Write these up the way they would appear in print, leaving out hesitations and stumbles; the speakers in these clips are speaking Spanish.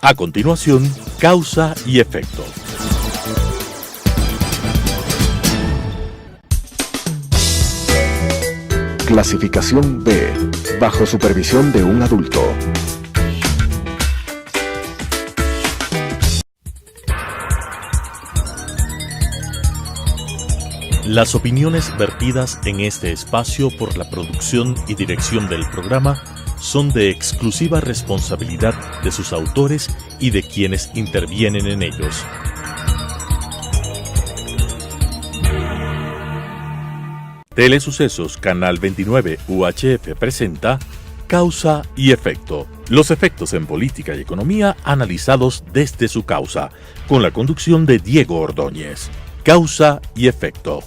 A continuación, causa y efecto. Clasificación B, bajo supervisión de un adulto. Las opiniones vertidas en este espacio por la producción y dirección del programa son de exclusiva responsabilidad de sus autores y de quienes intervienen en ellos. Telesucesos Canal 29 UHF presenta Causa y Efecto. Los efectos en política y economía analizados desde su causa, con la conducción de Diego Ordóñez. Causa y Efecto.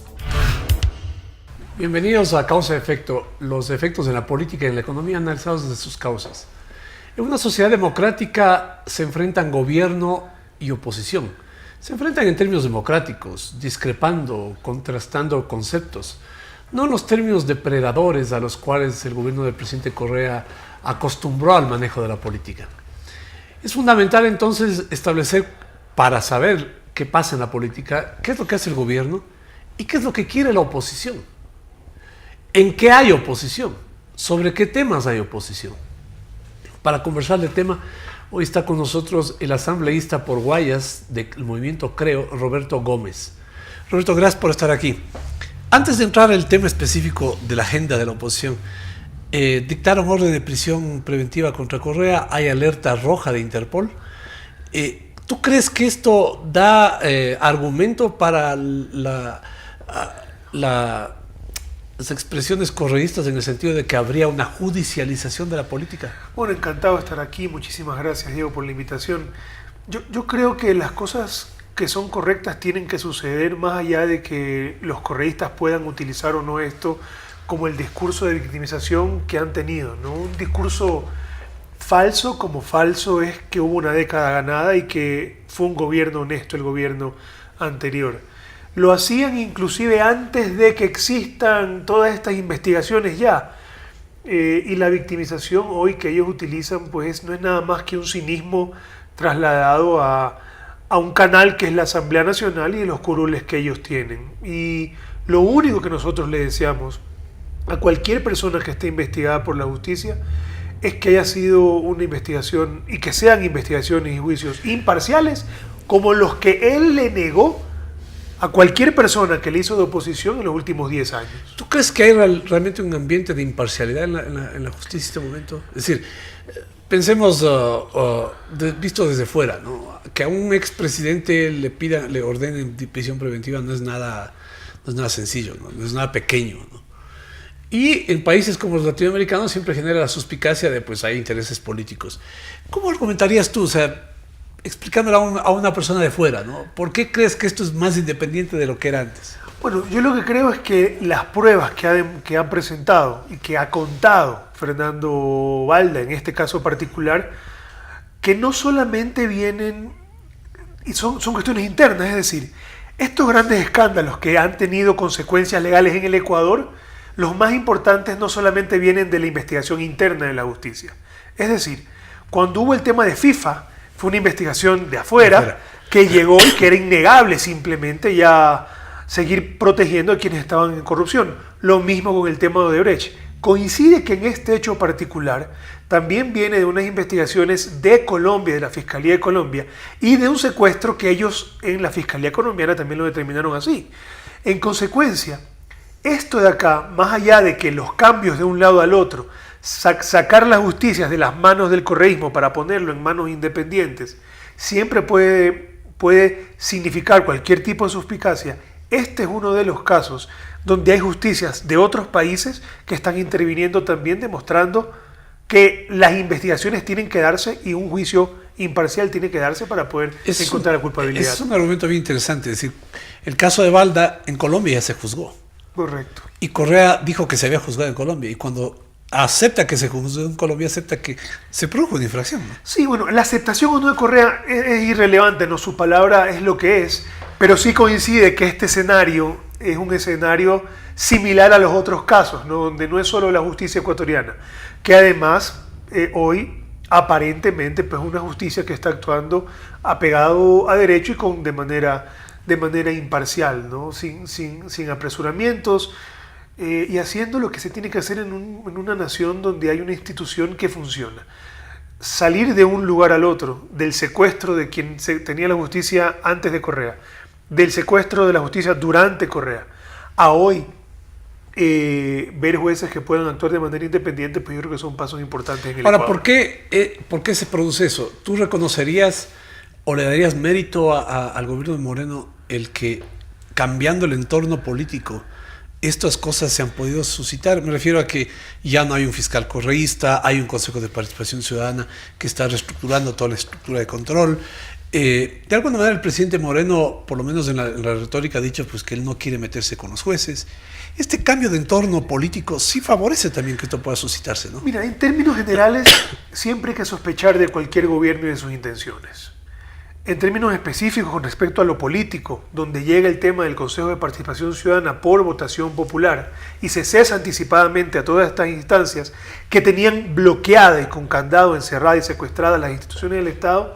Bienvenidos a Causa y Efecto, los efectos de la política y en la economía analizados desde sus causas. En una sociedad democrática se enfrentan gobierno y oposición. Se enfrentan en términos democráticos, discrepando, contrastando conceptos, no en los términos depredadores a los cuales el gobierno del presidente Correa acostumbró al manejo de la política. Es fundamental entonces establecer, para saber qué pasa en la política, qué es lo que hace el gobierno y qué es lo que quiere la oposición. ¿En qué hay oposición? ¿Sobre qué temas hay oposición? Para conversar del tema, hoy está con nosotros el asambleísta por Guayas del movimiento Creo, Roberto Gómez. Roberto, gracias por estar aquí. Antes de entrar al tema específico de la agenda de la oposición, dictaron orden de prisión preventiva contra Correa, hay alerta roja de Interpol. ¿Tú crees que esto da argumento para las expresiones correístas en el sentido de que habría una judicialización de la política? Bueno, encantado de estar aquí. Muchísimas gracias, Diego, por la invitación. Yo creo que las cosas que son correctas tienen que suceder más allá de que los correístas puedan utilizar o no esto como el discurso de victimización que han tenido, ¿no? Un discurso falso, como falso es que hubo una década ganada y que fue un gobierno honesto el gobierno anterior. Lo hacían inclusive antes de que existan todas estas investigaciones ya. Y la victimización hoy que ellos utilizan pues no es nada más que un cinismo trasladado a un canal que es la Asamblea Nacional y los curules que ellos tienen. Y lo único que nosotros le deseamos a cualquier persona que esté investigada por la justicia es que haya sido una investigación y que sean investigaciones y juicios imparciales como los que él le negó a cualquier persona que le hizo de oposición en los últimos 10 años. ¿Tú crees que hay realmente un ambiente de imparcialidad en la justicia en este momento? Es decir, pensemos, visto desde fuera, ¿no? Que a un expresidente le ordenen prisión preventiva no es nada sencillo, no es nada pequeño, ¿no? Y en países como los latinoamericanos siempre genera la suspicacia de pues hay intereses políticos. ¿Cómo argumentarías tú, o sea, explicándolo a una persona de fuera, ¿no? ¿Por qué crees que esto es más independiente de lo que era antes? Bueno, yo lo que creo es que las pruebas que han presentado y que ha contado Fernando Balda, en este caso particular, que no solamente vienen y son cuestiones internas, es decir, estos grandes escándalos que han tenido consecuencias legales en el Ecuador, los más importantes no solamente vienen de la investigación interna de la justicia. Es decir, cuando hubo el tema de FIFA, fue una investigación de afuera que llegó y que era innegable simplemente ya seguir protegiendo a quienes estaban en corrupción. Lo mismo con el tema de Odebrecht. Coincide que en este hecho particular también viene de unas investigaciones de Colombia, de la Fiscalía de Colombia, y de un secuestro que ellos en la Fiscalía colombiana también lo determinaron así. En consecuencia, esto de acá, más allá de que los cambios de un lado al otro, sacar las justicias de las manos del correísmo para ponerlo en manos independientes, siempre puede significar cualquier tipo de suspicacia. Este es uno de los casos donde hay justicias de otros países que están interviniendo también, demostrando que las investigaciones tienen que darse y un juicio imparcial tiene que darse para poder encontrar la culpabilidad. Es un argumento bien interesante. Es decir, el caso de Balda en Colombia ya se juzgó. Correcto. Y Correa dijo que se había juzgado en Colombia. Y cuando acepta que se juzgó en Colombia, acepta que se produjo una infracción, ¿no? Sí, bueno, la aceptación o no de Correa es irrelevante, ¿no? Su palabra es lo que es, pero sí coincide que este escenario es un escenario similar a los otros casos, ¿no? Donde no es solo la justicia ecuatoriana, que además hoy aparentemente pues una justicia que está actuando apegado a derecho y de manera imparcial, ¿no? Sin apresuramientos, y haciendo lo que se tiene que hacer en una nación donde hay una institución que funciona. Salir de un lugar al otro, del secuestro de quien tenía la justicia antes de Correa, del secuestro de la justicia durante Correa, a hoy ver jueces que puedan actuar de manera independiente, pues yo creo que son pasos importantes en el Ahora, Ecuador. ¿por qué se produce eso? ¿Tú reconocerías o le darías mérito al gobierno de Moreno el que, cambiando el entorno político, estas cosas se han podido suscitar? Me refiero a que ya no hay un fiscal correísta, hay un Consejo de Participación Ciudadana que está reestructurando toda la estructura de control. De alguna manera el presidente Moreno, por lo menos en la retórica, ha dicho pues, que él no quiere meterse con los jueces. Este cambio de entorno político sí favorece también que esto pueda suscitarse, ¿no? Mira, en términos generales, siempre hay que sospechar de cualquier gobierno y de sus intenciones. En términos específicos con respecto a lo político, donde llega el tema del Consejo de Participación Ciudadana por votación popular y se cesa anticipadamente a todas estas instancias que tenían bloqueada y con candado, encerrada y secuestrada las instituciones del Estado,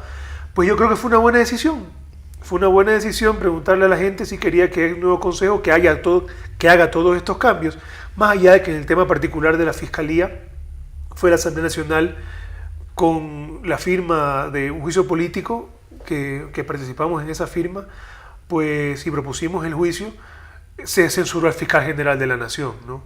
pues yo creo que fue una buena decisión. Fue una buena decisión preguntarle a la gente si quería que haya un nuevo consejo que haga todos estos cambios, más allá de que en el tema particular de la Fiscalía fue la Asamblea Nacional con la firma de un juicio político que participamos en esa firma, pues si propusimos el juicio, se censuró al fiscal general de la Nación, ¿no?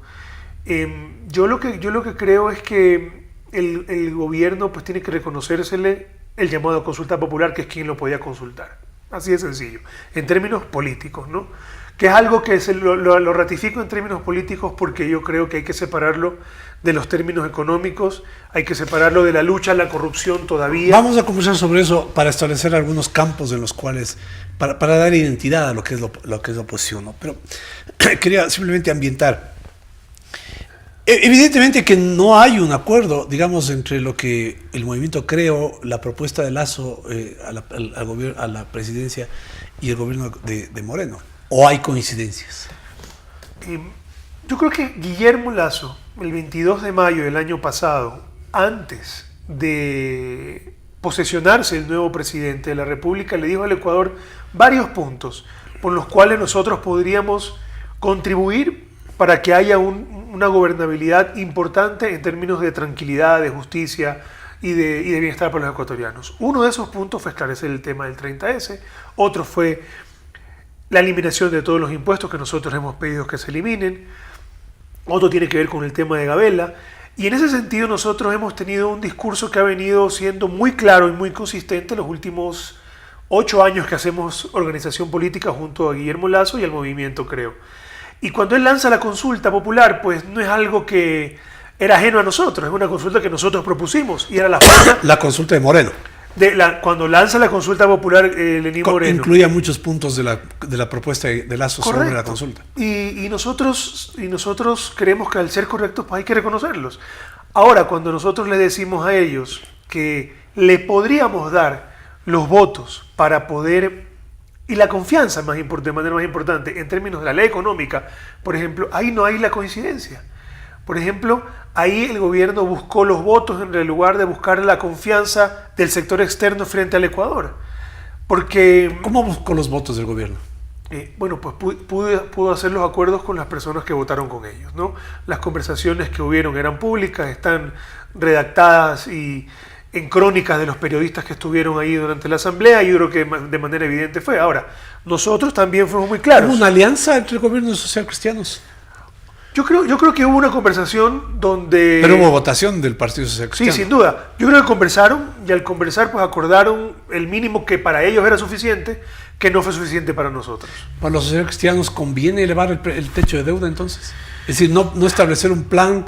Yo lo que creo es que el gobierno pues tiene que reconocérsele el llamado a consulta popular, que es quien lo podía consultar. Así de sencillo, en términos políticos, ¿no? Que es algo que lo ratifico en términos políticos porque yo creo que hay que separarlo de los términos económicos, hay que separarlo de la lucha a la corrupción todavía. Vamos a conversar sobre eso para establecer algunos campos en los cuales, para dar identidad a lo que es la oposición, ¿no? Pero quería simplemente ambientar. Evidentemente que no hay un acuerdo, digamos, entre lo que el movimiento Creo, la propuesta de Lasso a la presidencia y el gobierno de Moreno. ¿O hay coincidencias? Yo creo que Guillermo Lasso, el 22 de mayo del año pasado, antes de posesionarse el nuevo presidente de la República, le dijo al Ecuador varios puntos por los cuales nosotros podríamos contribuir para que haya una gobernabilidad importante en términos de tranquilidad, de justicia y de bienestar para los ecuatorianos. Uno de esos puntos fue esclarecer el tema del 30S, otro fue la eliminación de todos los impuestos que nosotros hemos pedido que se eliminen, otro tiene que ver con el tema de Gabela, y en ese sentido nosotros hemos tenido un discurso que ha venido siendo muy claro y muy consistente los últimos 8 años que hacemos organización política junto a Guillermo Lasso y al movimiento Creo. Y cuando él lanza la consulta popular, pues no es algo que era ajeno a nosotros, es una consulta que nosotros propusimos y era la forma... La consulta de Moreno. Cuando lanza la consulta popular Lenín Moreno. Incluía muchos puntos de la propuesta de Lasso sobre la consulta. Y nosotros creemos que al ser correctos pues hay que reconocerlos. Ahora, cuando nosotros le decimos a ellos que le podríamos dar los votos para poder... Y la confianza de manera más importante en términos de la ley económica, por ejemplo, ahí no hay la coincidencia. Por ejemplo, ahí el gobierno buscó los votos en lugar de buscar la confianza del sector externo frente al Ecuador. Porque... ¿Cómo buscó los votos del gobierno? Bueno, pues pudo hacer los acuerdos con las personas que votaron con ellos, ¿no? Las conversaciones que hubieron eran públicas, están redactadas y en crónicas de los periodistas que estuvieron ahí durante la asamblea, y yo creo que de manera evidente fue. Ahora, nosotros también fuimos muy claros. ¿Hubo una alianza entre el gobierno y los socialcristianos? Yo creo que hubo una conversación donde... Pero hubo votación del Partido Social Cristiano. Sí, sin duda. Yo creo que conversaron, y al conversar pues acordaron el mínimo que para ellos era suficiente, que no fue suficiente para nosotros. ¿Para los socialcristianos conviene elevar el techo de deuda entonces? Es decir, no establecer un plan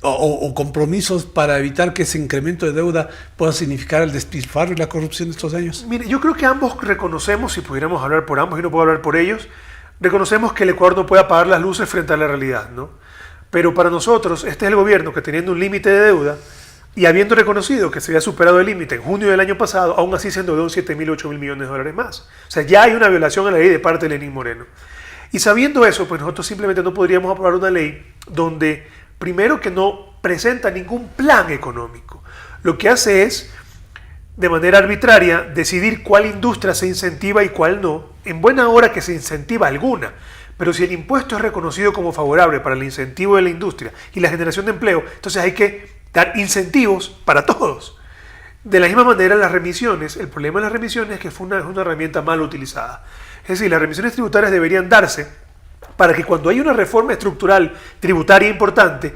o compromisos para evitar que ese incremento de deuda pueda significar el despilfarro y la corrupción de estos años. Mire, yo creo que ambos reconocemos, si pudiéramos hablar por ambos, y no puedo hablar por ellos, reconocemos que el Ecuador no puede apagar las luces frente a la realidad, ¿no? Pero para nosotros, este es el gobierno que, teniendo un límite de deuda y habiendo reconocido que se había superado el límite en junio del año pasado, aún así se endeudó 7.000, 8.000 millones de dólares más. O sea, ya hay una violación a la ley de parte de Lenín Moreno. Y sabiendo eso, pues nosotros simplemente no podríamos aprobar una ley donde, primero, que no presenta ningún plan económico. lo que hace es, de manera arbitraria, decidir cuál industria se incentiva y cuál no, en buena hora que se incentiva alguna. Pero si el impuesto es reconocido como favorable para el incentivo de la industria y la generación de empleo, entonces hay que dar incentivos para todos. De la misma manera, las remisiones, el problema de las remisiones es que es una herramienta mal utilizada. Es decir, las remisiones tributarias deberían darse para que cuando hay una reforma estructural tributaria importante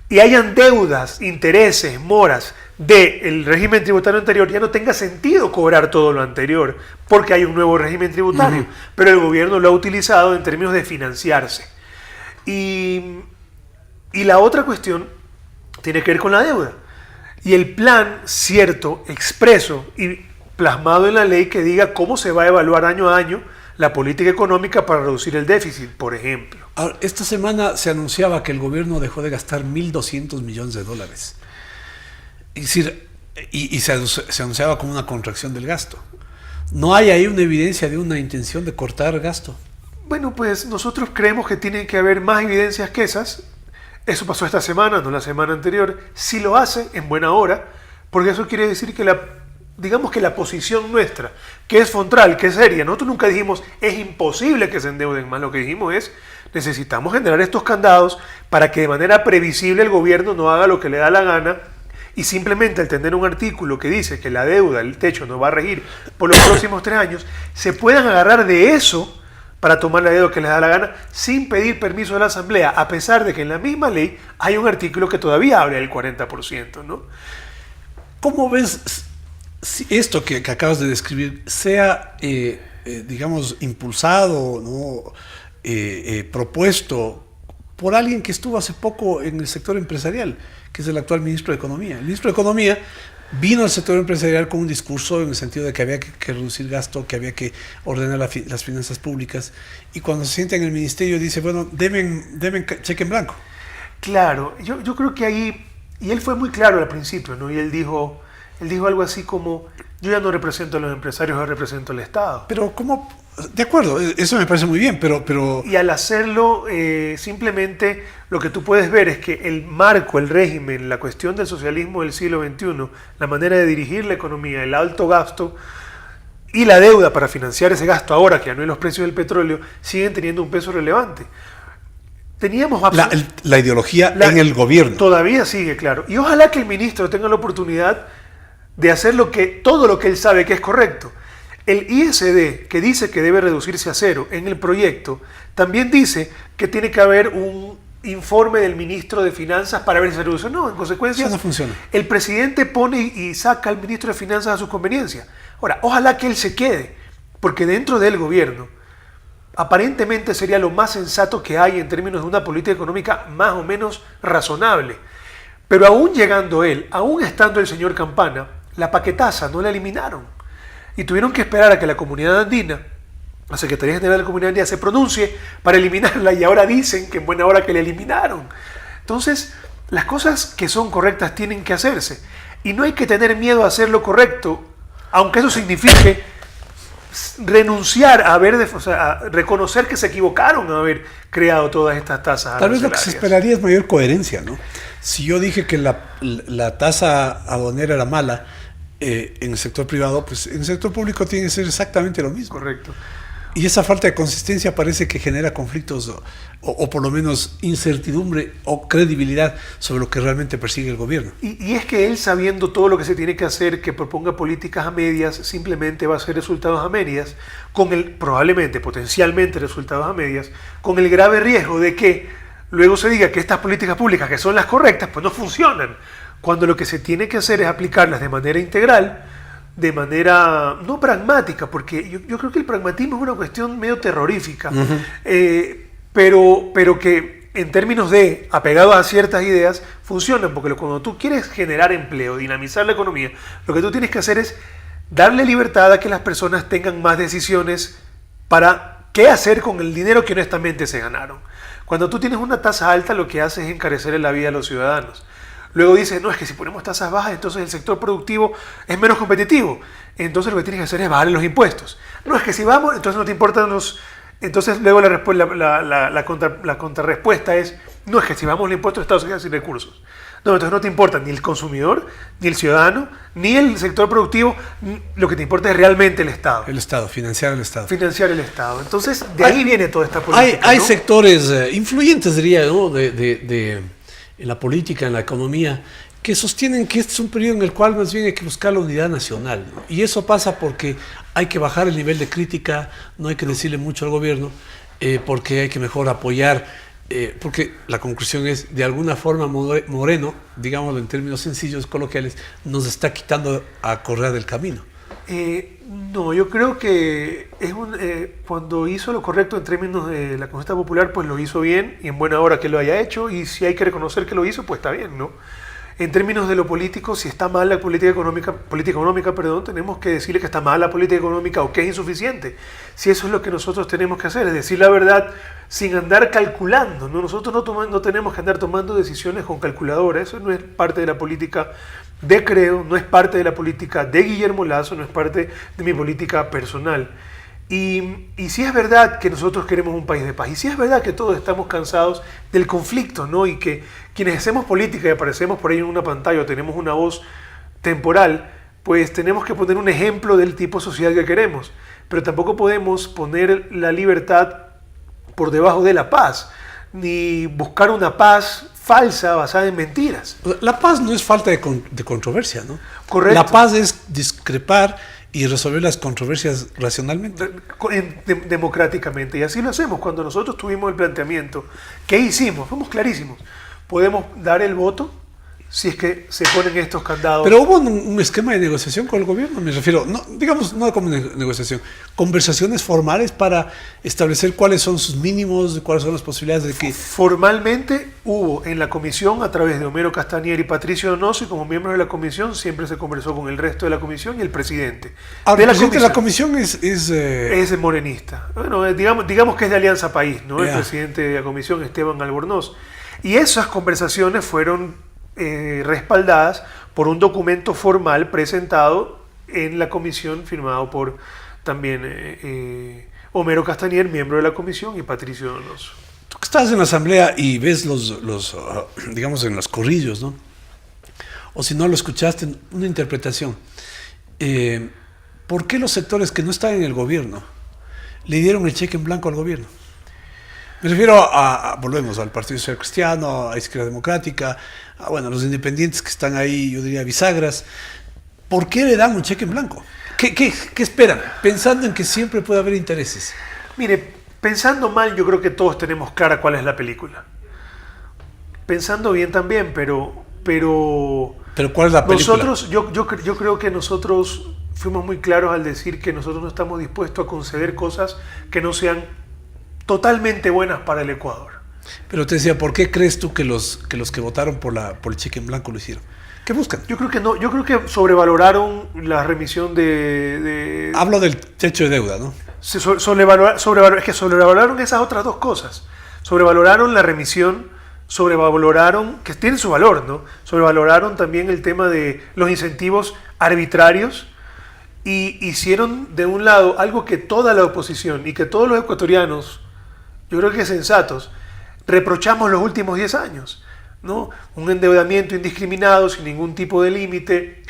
y hayan deudas, intereses, moras del régimen tributario anterior, ya no tenga sentido cobrar todo lo anterior, porque hay un nuevo régimen tributario, pero el gobierno lo ha utilizado en términos de financiarse. Y la otra cuestión tiene que ver con la deuda. Y el plan cierto, expreso y plasmado en la ley que diga cómo se va a evaluar año a año la política económica para reducir el déficit, por ejemplo. Ahora, esta semana se anunciaba que el gobierno dejó de gastar $1.200 millones. Es decir, y se anunciaba como una contracción del gasto. ¿No hay ahí una evidencia de una intención de cortar gasto? Bueno, pues nosotros creemos que tiene que haber más evidencias que esas. Eso pasó esta semana, no la semana anterior. Si lo hace, en buena hora, porque eso quiere decir que digamos que la posición nuestra, que es frontal, que es seria, nosotros nunca dijimos es imposible que se endeuden más, lo que dijimos es necesitamos generar estos candados para que de manera previsible el gobierno no haga lo que le da la gana y simplemente al tener un artículo que dice que la deuda, el techo no va a regir por los próximos 3 años, se puedan agarrar de eso para tomar la deuda que les da la gana sin pedir permiso de la Asamblea, a pesar de que en la misma ley hay un artículo que todavía habla del 40%, ¿no? ¿Cómo ves si esto que acabas de describir sea, digamos, impulsado, ¿no? Propuesto por alguien que estuvo hace poco en el sector empresarial, que es el actual ministro de Economía? El ministro de Economía vino al sector empresarial con un discurso en el sentido de que había que reducir gasto, que había que ordenar las finanzas públicas, y cuando se sienta en el ministerio dice, bueno, deben cheque en blanco. Claro, yo creo que ahí, y él fue muy claro al principio, ¿no? Y él dijo algo así como, yo ya no represento a los empresarios, yo represento al Estado. Pero ¿cómo? De acuerdo, eso me parece muy bien, pero... Y al hacerlo, simplemente lo que tú puedes ver es que el marco, el régimen, la cuestión del socialismo del siglo XXI, la manera de dirigir la economía, el alto gasto y la deuda para financiar ese gasto ahora que ya no hay los precios del petróleo, siguen teniendo un peso relevante. Teníamos la ideología en el gobierno. Todavía sigue, claro. Y ojalá que el ministro tenga la oportunidad de hacer todo lo que él sabe que es correcto. El ISD, que dice que debe reducirse a 0 en el proyecto, también dice que tiene que haber un informe del ministro de Finanzas para ver si se reduce o no. En consecuencia, eso no funciona. El presidente pone y saca al ministro de Finanzas a su conveniencia. Ahora, ojalá que él se quede, porque dentro del gobierno aparentemente sería lo más sensato que hay en términos de una política económica más o menos razonable. Pero aún llegando él, aún estando el señor Campana, la paquetaza no la eliminaron. Y tuvieron que esperar a que la comunidad andina, la Secretaría General de la Comunidad Andina, se pronuncie para eliminarla, y ahora dicen que en buena hora que la eliminaron. Entonces, las cosas que son correctas tienen que hacerse. Y no hay que tener miedo a hacer lo correcto, aunque eso signifique renunciar a reconocer que se equivocaron a haber creado todas estas tasas. Tal vez lo que se esperaría es mayor coherencia, ¿no? Si yo dije que la tasa aduanera era mala en el sector privado, pues en el sector público tiene que ser exactamente lo mismo. Correcto. Y esa falta de consistencia parece que genera conflictos o por lo menos incertidumbre o credibilidad sobre lo que realmente persigue el gobierno. Y es que él, sabiendo todo lo que se tiene que hacer, que proponga políticas a medias, simplemente va a hacer resultados a medias, probablemente, potencialmente resultados a medias, con el grave riesgo de que luego se diga que estas políticas públicas, que son las correctas, pues no funcionan, cuando lo que se tiene que hacer es aplicarlas de manera integral, de manera no pragmática, porque yo creo que el pragmatismo es una cuestión medio terrorífica, pero que en términos de apegados a ciertas ideas funcionan, porque cuando tú quieres generar empleo, dinamizar la economía, lo que tú tienes que hacer es darle libertad a que las personas tengan más decisiones para qué hacer con el dinero que honestamente se ganaron. Cuando tú tienes una tasa alta, lo que hace es encarecer la vida de los ciudadanos. Luego dice, no, es que si ponemos tasas bajas, entonces el sector productivo es menos competitivo. Entonces lo que tienes que hacer es bajar los impuestos. No, es que si vamos, entonces no te importan los... Entonces luego la contrarrespuesta es, no, es que si bajamos el impuesto, el Estado se queda sin recursos. No, entonces no te importa ni el consumidor, ni el ciudadano, ni el sector productivo. Lo que te importa es realmente el Estado. El Estado, financiar el Estado. Financiar el Estado. Entonces, de ahí viene toda esta política. Hay ¿no? sectores influyentes, diría, ¿no? En la política, en la economía, que sostienen que este es un periodo en el cual más bien hay que buscar la unidad nacional, ¿no? Y eso pasa porque hay que bajar el nivel de crítica, no hay que decirle mucho al gobierno, porque hay que mejor apoyar, porque la conclusión es, de alguna forma, Moreno, digámoslo en términos sencillos, coloquiales, nos está quitando a Correa del camino. No, yo creo que cuando hizo lo correcto en términos de la consulta popular, pues lo hizo bien y en buena hora que lo haya hecho, y si hay que reconocer que lo hizo, pues está bien, ¿no? En términos de lo político, si está mal la política económica, tenemos que decirle que está mal la política económica o que es insuficiente. Si eso es lo que nosotros tenemos que hacer, es decir la verdad sin andar calculando, ¿no? Nosotros no tenemos que andar tomando decisiones con calculadora, eso no es parte de la política de Creo, no es parte de la política de Guillermo Lasso, no es parte de mi política personal. Y si es verdad que nosotros queremos un país de paz, y si es verdad que todos estamos cansados del conflicto, ¿no? Y que quienes hacemos política y aparecemos por ahí en una pantalla o tenemos una voz temporal, pues tenemos que poner un ejemplo del tipo de sociedad que queremos. Pero tampoco podemos poner la libertad por debajo de la paz, ni buscar una paz falsa basada en mentiras. La paz no es falta de controversia, ¿no? Correcto. La paz es discrepar y resolver las controversias racionalmente. Democráticamente. Y así lo hacemos. Cuando nosotros tuvimos el planteamiento, ¿qué hicimos? Fuimos clarísimos. Podemos dar el voto si es que se ponen estos candados. Pero hubo un esquema de negociación con el gobierno, me refiero, no, digamos, no como negociación, conversaciones formales para establecer cuáles son sus mínimos, cuáles son las posibilidades de que... Formalmente hubo en la comisión, a través de Homero Castañer y Patricio Donoso, y como miembros de la comisión siempre se conversó con el resto de la comisión y el presidente. Ahora, el presidente de la comisión es morenista. Bueno, digamos que es de Alianza País, ¿no? El presidente de la comisión, Esteban Albornoz. Y esas conversaciones fueron respaldadas por un documento formal presentado en la comisión, firmado por también Homero Castañer, miembro de la comisión, y Patricio Donoso. Tú que estás en la asamblea y ves digamos, en los corrillos, ¿no? O si no lo escuchaste, una interpretación. ¿Por qué los sectores que no están en el gobierno le dieron el cheque en blanco al gobierno? Me refiero volvemos al Partido Social Cristiano, a Izquierda Democrática, bueno, los independientes que están ahí, yo diría bisagras. ¿Por qué le dan un cheque en blanco? ¿Qué esperan? Pensando en que siempre puede haber intereses. Mire, pensando mal, yo creo que todos tenemos clara cuál es la película. Pensando bien también, pero ¿cuál es la película? Nosotros, yo creo que nosotros fuimos muy claros al decir que nosotros no estamos dispuestos a conceder cosas que no sean totalmente buenas para el Ecuador. Pero te decía, ¿por qué crees tú que los que votaron por el cheque en blanco lo hicieron? ¿Qué buscan? Yo creo que no, yo creo que sobrevaloraron la remisión de... Hablo del techo de deuda, ¿no? Es que sobrevaloraron esas otras dos cosas. Sobrevaloraron la remisión, sobrevaloraron, que tiene su valor, ¿no? Sobrevaloraron también el tema de los incentivos arbitrarios, y hicieron de un lado algo que toda la oposición y que todos los ecuatorianos, yo creo que sensatos, reprochamos los últimos 10 años, ¿no? Un endeudamiento indiscriminado, sin ningún tipo de límite,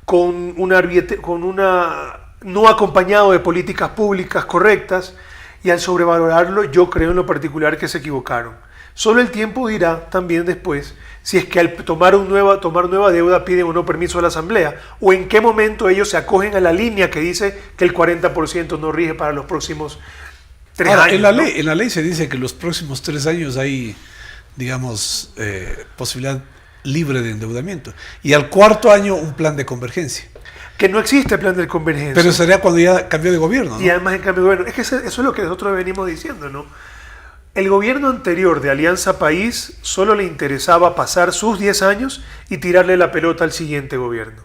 con una no acompañado de políticas públicas correctas, y al sobrevalorarlo yo creo en lo particular que se equivocaron. Solo el tiempo dirá también después si es que al tomar nueva deuda piden o no permiso a la Asamblea, o en qué momento ellos se acogen a la línea que dice que el 40% no rige para los próximos 3 años. En la ley se dice que los próximos 3 años hay, digamos, posibilidad libre de endeudamiento, y al 4º año un plan de convergencia. Que no existe plan de convergencia. Pero sería cuando ya cambió de gobierno, ¿no? Y además en cambio de gobierno. Es que eso es lo que nosotros venimos diciendo, ¿no? El gobierno anterior de Alianza País solo le interesaba pasar sus 10 años y tirarle la pelota al siguiente gobierno.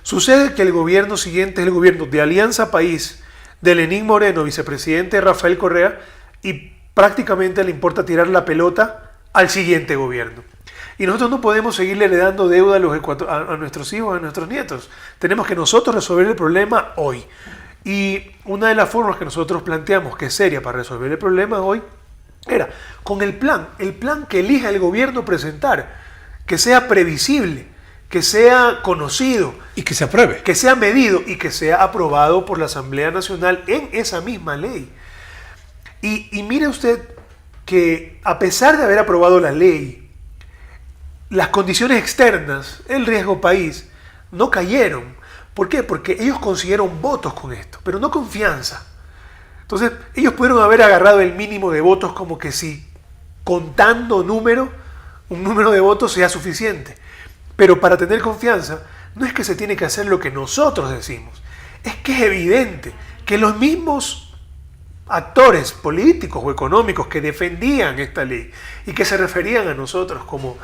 Sucede que el gobierno siguiente es el gobierno de Alianza País, de Lenín Moreno, vicepresidente Rafael Correa, y prácticamente le importa tirar la pelota al siguiente gobierno. Y nosotros no podemos seguirle heredando deuda a nuestros hijos, a nuestros nietos. Tenemos que nosotros resolver el problema hoy. Y una de las formas que nosotros planteamos, que es seria para resolver el problema hoy, era con el plan que elija el gobierno presentar, que sea previsible, que sea conocido, Y que se apruebe. que sea medido y que sea aprobado por la Asamblea Nacional en esa misma ley. Y mire usted que a pesar de haber aprobado la ley, las condiciones externas, el riesgo país, no cayeron. ¿Por qué? Porque ellos consiguieron votos con esto, pero no confianza. Entonces, ellos pudieron haber agarrado el mínimo de votos como que si contando un número de votos sea suficiente. Pero para tener confianza, no es que se tiene que hacer lo que nosotros decimos, es que es evidente que los mismos actores políticos o económicos que defendían esta ley y que se referían a nosotros como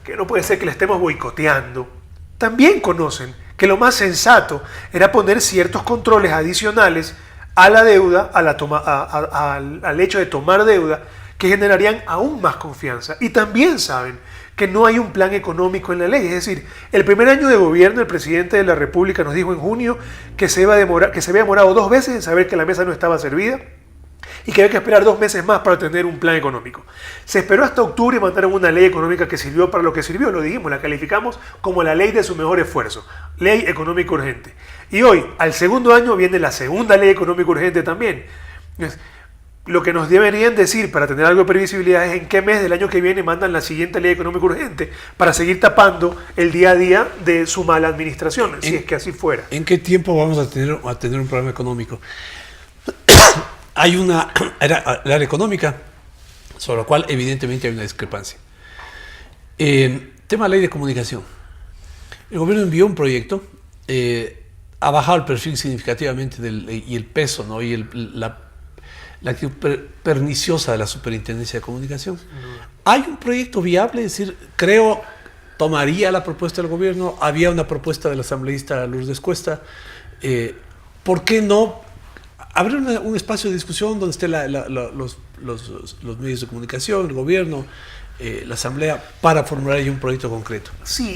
que no puede ser que la estemos boicoteando, también conocen que lo más sensato era poner ciertos controles adicionales a la deuda, al hecho de tomar deuda, que generarían aún más confianza. Y también saben que no hay un plan económico en la ley. Es decir, el primer año de gobierno, el presidente de la República nos dijo en junio que se había demorado 2 veces en saber que la mesa no estaba servida y que había que esperar 2 meses más para tener un plan económico. Se esperó hasta octubre y mandaron una ley económica que sirvió para lo que sirvió, lo dijimos, la calificamos como la ley de su mejor esfuerzo, ley económica urgente. Y hoy, al segundo año, viene la segunda ley económica urgente también. Lo que nos deberían decir para tener algo de previsibilidad es en qué mes del año que viene mandan la siguiente ley económica urgente para seguir tapando el día a día de su mala administración, si es que así fuera. ¿En qué tiempo vamos a tener un programa económico? Hay una área económica sobre la cual evidentemente hay una discrepancia. Tema ley de comunicación. El gobierno envió un proyecto, ha bajado el perfil significativamente y el peso, ¿no? Y la actitud perniciosa de la Superintendencia de Comunicación. Hay un proyecto viable, es decir, creo tomaría la propuesta del gobierno, había una propuesta del asambleísta Lourdes Cuesta, ¿por qué no abrir un espacio de discusión donde estén los medios de comunicación, el gobierno, la asamblea, para formular ahí un proyecto concreto? Sí,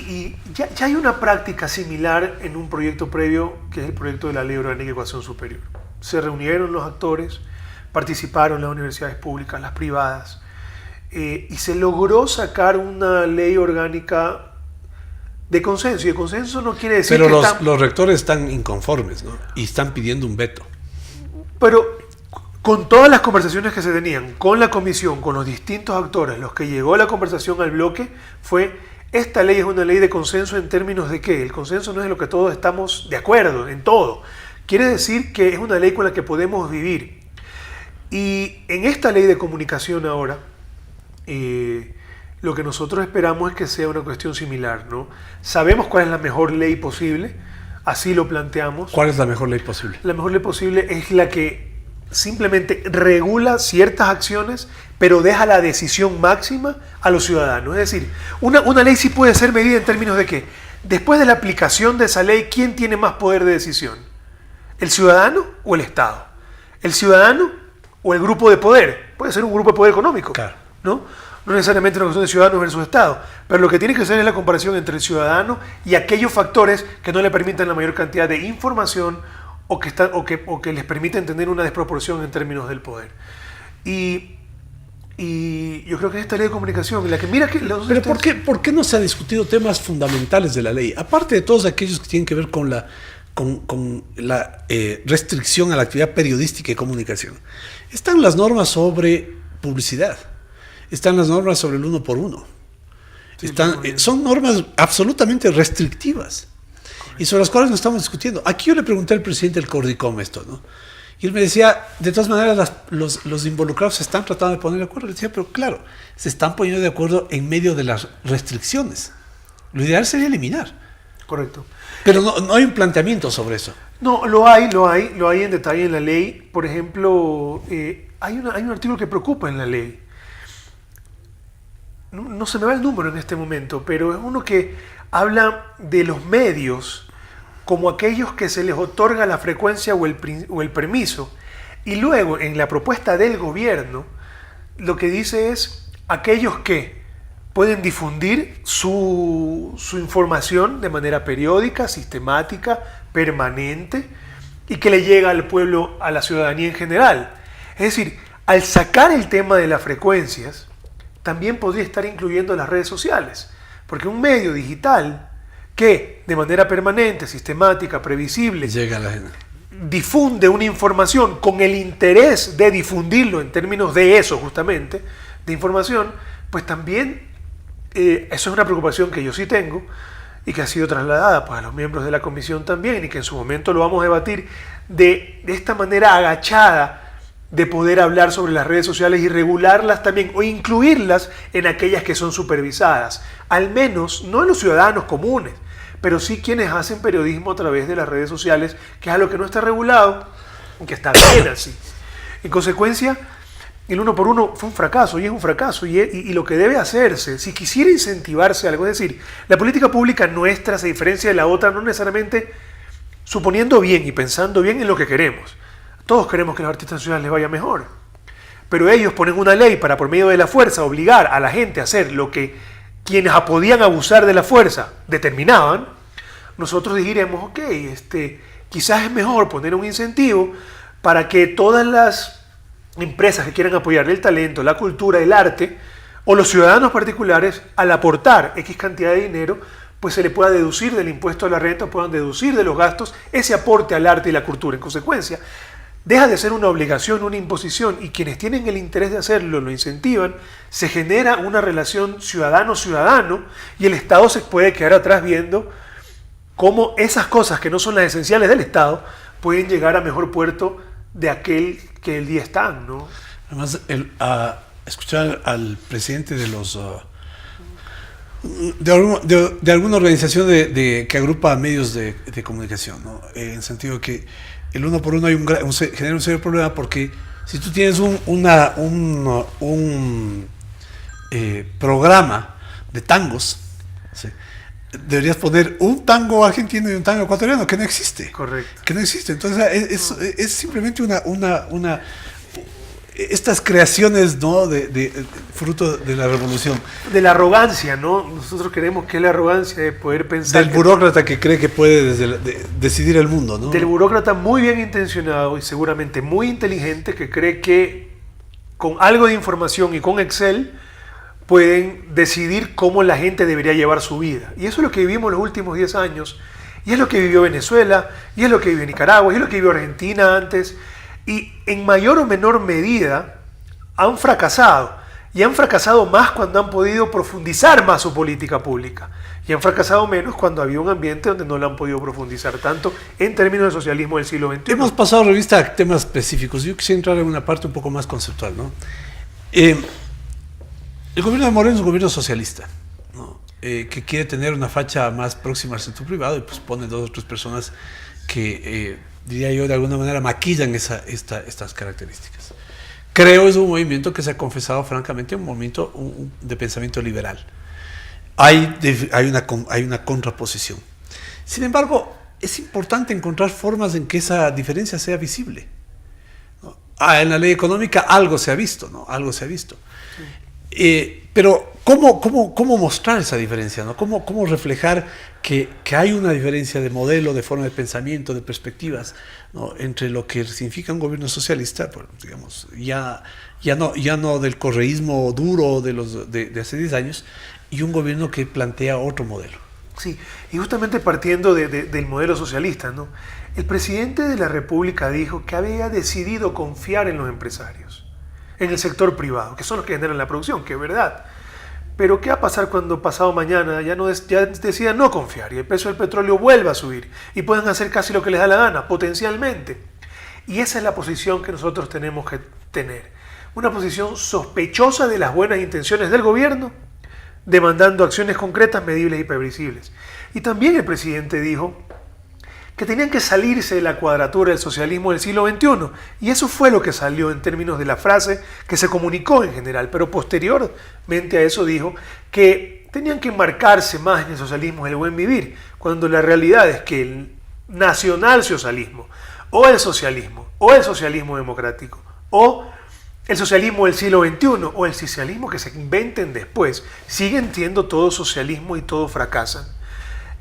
y ya hay una práctica similar en un proyecto previo, que es el proyecto de la Ley Orgánica de Educación Superior. Se reunieron los actores, participaron las universidades públicas, las privadas, y se logró sacar una ley orgánica de consenso. Y de consenso no quiere decir pero que los rectores están inconformes, ¿no? Y están pidiendo un veto. Pero con todas las conversaciones que se tenían con la comisión, con los distintos actores, los que llegó la conversación al bloque fue: esta ley es una ley de consenso en términos de que el consenso no es lo que todos estamos de acuerdo en todo. Quiere decir que es una ley con la que podemos vivir. Y en esta ley de comunicación ahora, lo que nosotros esperamos es que sea una cuestión similar, ¿no? Sabemos cuál es la mejor ley posible, así lo planteamos. ¿Cuál es la mejor ley posible? La mejor ley posible es la que simplemente regula ciertas acciones, pero deja la decisión máxima a los ciudadanos. Es decir, una ley sí puede ser medida en términos de que, después de la aplicación de esa ley, ¿quién tiene más poder de decisión? ¿El ciudadano o el Estado? ¿El ciudadano o el grupo de poder? Puede ser un grupo de poder económico, claro, ¿no? No necesariamente una cuestión de ciudadanos versus Estado, pero lo que tiene que ser es la comparación entre el ciudadano y aquellos factores que no le permitan la mayor cantidad de información o que les permiten tener una desproporción en términos del poder. Y yo creo que esta ley de comunicación, la que mira que... Pero ¿por qué no se han discutido temas fundamentales de la ley? Aparte de todos aquellos que tienen que ver con la restricción a la actividad periodística y comunicación. Están las normas sobre publicidad, están las normas sobre el 1 por 1. Sí, son normas absolutamente restrictivas. Correcto. Y sobre las cuales nos estamos discutiendo. Aquí yo le pregunté al presidente del Cordicom esto, ¿no? Y él me decía, de todas maneras, los involucrados se están tratando de poner de acuerdo. Le decía, pero claro, se están poniendo de acuerdo en medio de las restricciones. Lo ideal sería eliminar. Correcto. Pero no hay un planteamiento sobre eso. No, lo hay en detalle en la ley. Por ejemplo, hay un artículo que preocupa en la ley. No se me va el número en este momento, pero es uno que habla de los medios como aquellos que se les otorga la frecuencia o el permiso. Y luego, en la propuesta del gobierno, lo que dice es aquellos que pueden difundir su información de manera periódica, sistemática, permanente, y que le llega al pueblo, a la ciudadanía en general. Es decir, al sacar el tema de las frecuencias, también podría estar incluyendo las redes sociales, Porque un medio digital que de manera permanente, sistemática, previsible, Llega a la gente. difunde una información con el interés de difundirlo en términos de eso justamente, de información, pues también eso es una preocupación que yo sí tengo y que ha sido trasladada pues, a los miembros de la comisión también y que en su momento lo vamos a debatir de esta manera agachada de poder hablar sobre las redes sociales y regularlas también o incluirlas en aquellas que son supervisadas, al menos no en los ciudadanos comunes, pero sí quienes hacen periodismo a través de las redes sociales, que es algo que no está regulado y que está bien así. En consecuencia, el 1 por 1 fue un fracaso y es un fracaso y lo que debe hacerse, si quisiera incentivarse algo, es decir, la política pública nuestra se diferencia de la otra no necesariamente suponiendo bien y pensando bien en lo que queremos. Todos queremos que a los artistas nacionales les vaya mejor, pero ellos ponen una ley para por medio de la fuerza obligar a la gente a hacer lo que quienes podían abusar de la fuerza determinaban. Nosotros diremos, ok, quizás es mejor poner un incentivo para que todas las empresas que quieran apoyar el talento, la cultura, el arte, o los ciudadanos particulares, al aportar X cantidad de dinero, pues se le pueda deducir del impuesto a la renta, puedan deducir de los gastos ese aporte al arte y la cultura. En consecuencia, deja de ser una obligación, una imposición, y quienes tienen el interés de hacerlo lo incentivan, se genera una relación ciudadano-ciudadano y el Estado se puede quedar atrás viendo cómo esas cosas que no son las esenciales del Estado pueden llegar a mejor puerto de aquel que el día están, ¿no? Además, escuchar al presidente de los de alguna organización que agrupa medios de comunicación, ¿no? En el sentido que el 1 por 1 genera un serio problema porque si tú tienes un programa de tangos, ¿sí?, deberías poner un tango argentino y un tango ecuatoriano, que no existe. Correcto. Que no existe. Entonces es simplemente estas creaciones, ¿no?, de fruto de la revolución. De la arrogancia, ¿no? Nosotros queremos que la arrogancia de poder pensar... Del burócrata que cree que puede decidir el mundo, ¿no? Del burócrata muy bien intencionado y seguramente muy inteligente que cree que con algo de información y con Excel pueden decidir cómo la gente debería llevar su vida. Y eso es lo que vivimos los últimos 10 años, y es lo que vivió Venezuela, y es lo que vivió Nicaragua, y es lo que vivió Argentina antes, y en mayor o menor medida han fracasado, y han fracasado más cuando han podido profundizar más su política pública, y han fracasado menos cuando había un ambiente donde no la han podido profundizar tanto en términos de socialismo del siglo XXI. Hemos pasado revista a temas específicos. Yo quisiera entrar en una parte un poco más conceptual, ¿no? El gobierno de Moreno es un gobierno socialista, ¿no? Que quiere tener una facha más próxima al sector privado y pues pone 2 o 3 personas que, diría yo, de alguna manera maquillan estas características. Creo es un movimiento que se ha confesado francamente un movimiento de pensamiento liberal. Hay una contraposición. Sin embargo, es importante encontrar formas en que esa diferencia sea visible, ¿no? En la ley económica algo se ha visto, ¿no? Algo se ha visto. Pero ¿cómo mostrar esa diferencia, ¿no? ¿Cómo reflejar que hay una diferencia de modelo, de forma de pensamiento, de perspectivas, ¿no?, entre lo que significa un gobierno socialista, pues, digamos, ya no del correísmo duro de hace 10 años, y un gobierno que plantea otro modelo? Sí, y justamente partiendo del modelo socialista, ¿no? El presidente de la República dijo que había decidido confiar en los empresarios, en el sector privado, que son los que generan la producción, que es verdad. Pero ¿qué va a pasar cuando pasado mañana ya decidan no confiar y el precio del petróleo vuelva a subir y puedan hacer casi lo que les da la gana, potencialmente? Y esa es la posición que nosotros tenemos que tener. Una posición sospechosa de las buenas intenciones del gobierno, demandando acciones concretas, medibles y previsibles. Y también el presidente dijo que tenían que salirse de la cuadratura del socialismo del siglo XXI. Y eso fue lo que salió en términos de la frase que se comunicó en general. Pero posteriormente a eso dijo que tenían que enmarcarse más en el socialismo del buen vivir, cuando la realidad es que el nacionalsocialismo, o el socialismo democrático, o el socialismo del siglo XXI, o el socialismo que se inventen después, siguen siendo todo socialismo y todo fracasan.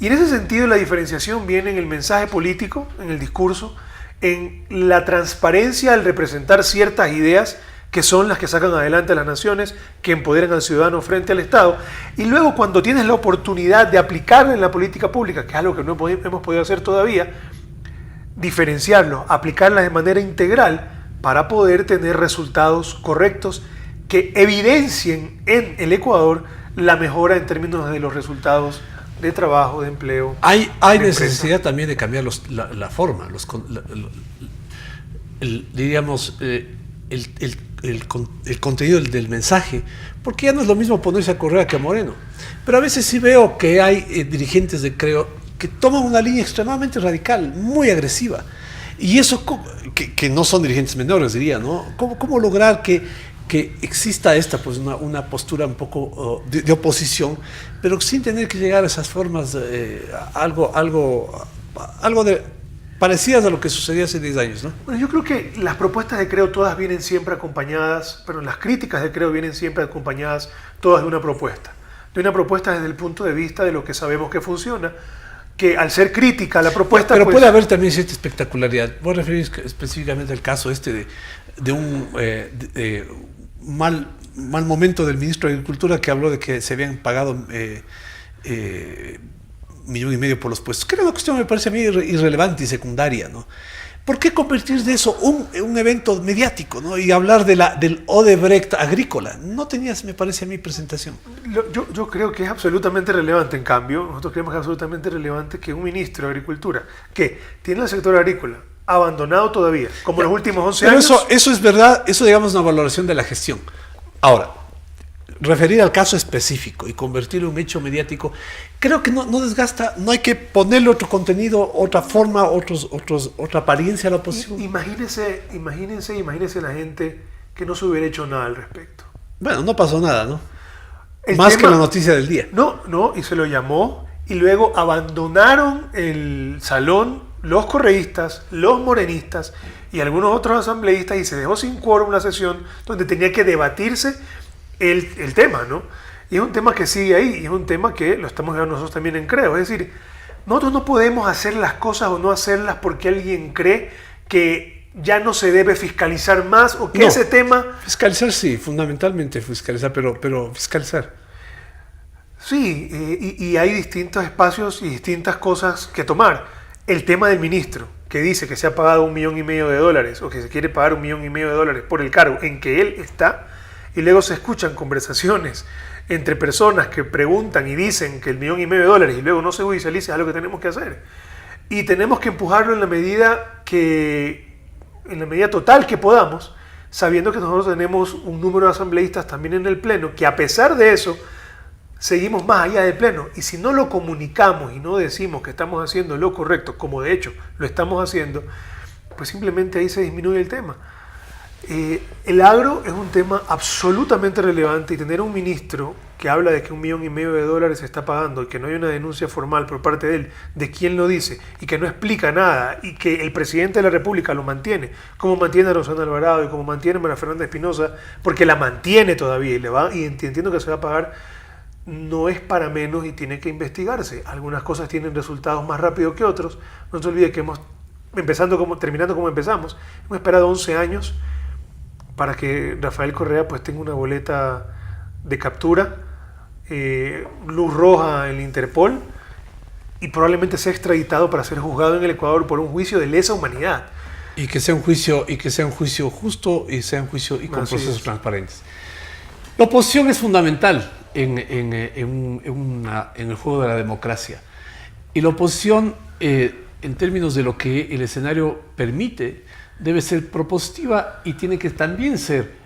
Y en ese sentido la diferenciación viene en el mensaje político, en el discurso, en la transparencia al representar ciertas ideas que son las que sacan adelante a las naciones, que empoderan al ciudadano frente al Estado. Y luego, cuando tienes la oportunidad de aplicarla en la política pública, que es algo que no hemos podido hacer todavía, diferenciarlo, aplicarlas de manera integral para poder tener resultados correctos que evidencien en el Ecuador la mejora en términos de los resultados de trabajo, de empleo. Hay necesidad también de cambiar la forma, diríamos, el contenido del mensaje, porque ya no es lo mismo ponerse a Correa que a Moreno. Pero a veces sí veo que hay dirigentes de Creo que toman una línea extremadamente radical, muy agresiva. Y eso, que no son dirigentes menores, diría, ¿no? ¿Cómo lograr que exista esta, pues, una postura un poco de oposición, pero sin tener que llegar a esas formas, algo parecidas a lo que sucedía hace 10 años, ¿no? Bueno, yo creo que las propuestas de Creo todas vienen siempre acompañadas, pero las críticas de Creo vienen siempre acompañadas todas de una propuesta. De una propuesta desde el punto de vista de lo que sabemos que funciona, que al ser crítica la propuesta... Pero pues, puede haber también cierta espectacularidad. Vos referís específicamente al caso de un mal momento del ministro de Agricultura, que habló de que se habían pagado 1,5 millones por los puestos, que era una cuestión, me parece a mí, irrelevante y secundaria, ¿no? ¿Por qué convertir de eso un evento mediático, ¿no? Y hablar del Odebrecht agrícola? No tenías, me parece a mí, presentación. Yo creo que es absolutamente relevante, en cambio, nosotros creemos que es absolutamente relevante que un ministro de Agricultura, que tiene el sector agrícola abandonado todavía, como los últimos 11 Pero años... eso es verdad, eso, digamos, es una valoración de la gestión. Ahora, referir al caso específico y convertirlo en un hecho mediático, creo que no desgasta, no hay que ponerle otro contenido, otra forma, otra apariencia a la oposición. Imagínense la gente que no se hubiera hecho nada al respecto. Bueno, no pasó nada, ¿no? Más que la noticia del día. No, y se lo llamó, y luego abandonaron el salón los correístas, los morenistas y algunos otros asambleístas, y se dejó sin quórum la sesión donde tenía que debatirse el tema, ¿no? Y es un tema que sigue ahí, y es un tema que lo estamos viendo nosotros también en Creo. Es decir, nosotros no podemos hacer las cosas o no hacerlas porque alguien cree que ya no se debe fiscalizar más, o que ese tema... Fiscalizar sí, fundamentalmente fiscalizar, pero fiscalizar. Sí, y hay distintos espacios y distintas cosas que tomar. El tema del ministro, que dice que se ha pagado $1,5 millones, o que se quiere pagar $1,5 millones por el cargo en que él está, y luego se escuchan conversaciones entre personas que preguntan y dicen que el $1,5 millones, y luego no se judicializa, es algo que tenemos que hacer. Y tenemos que empujarlo en la medida total que podamos, sabiendo que nosotros tenemos un número de asambleístas también en el Pleno, que a pesar de eso, seguimos más allá del Pleno. Y si no lo comunicamos y no decimos que estamos haciendo lo correcto, como de hecho lo estamos haciendo, pues simplemente ahí se disminuye el tema. El agro es un tema absolutamente relevante, y tener un ministro que habla de que $1,5 millones se está pagando y que no hay una denuncia formal por parte de él de quién lo dice, y que no explica nada, y que el presidente de la República lo mantiene, como mantiene a Rosana Alvarado y como mantiene a María Fernanda Espinosa, porque la mantiene todavía y entiendo que se va a pagar, no es para menos y tiene que investigarse. Algunas cosas tienen resultados más rápido que otros. No se olvide que terminando como empezamos, hemos esperado 11 años para que Rafael Correa pues tenga una boleta de captura, luz roja en el Interpol, y probablemente sea extraditado para ser juzgado en el Ecuador por un juicio de lesa humanidad. Y que sea un juicio justo, y sea un juicio y con procesos transparentes. La oposición es fundamental en el juego de la democracia. Y la oposición, en términos de lo que el escenario permite, debe ser propositiva y tiene que también ser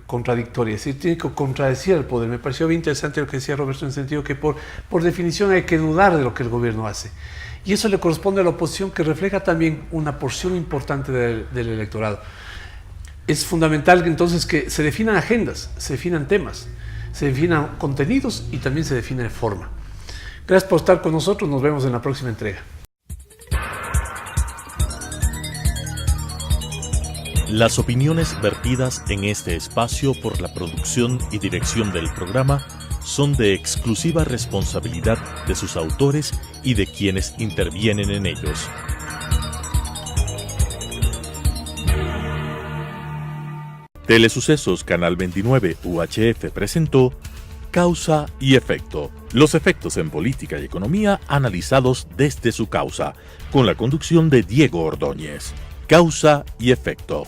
contradictoria, es decir, tiene que contradecir al poder. Me pareció bien interesante lo que decía Roberto, en el sentido que por definición hay que dudar de lo que el gobierno hace. Y eso le corresponde a la oposición, que refleja también una porción importante del electorado. Es fundamental entonces que se definan agendas, se definan temas, se definan contenidos y también se define forma. Gracias por estar con nosotros, nos vemos en la próxima entrega. Las opiniones vertidas en este espacio por la producción y dirección del programa son de exclusiva responsabilidad de sus autores y de quienes intervienen en ellos. Telesucesos Canal 29 UHF presentó Causa y Efecto. Los efectos en política y economía analizados desde su causa, con la conducción de Diego Ordóñez. Causa y Efecto.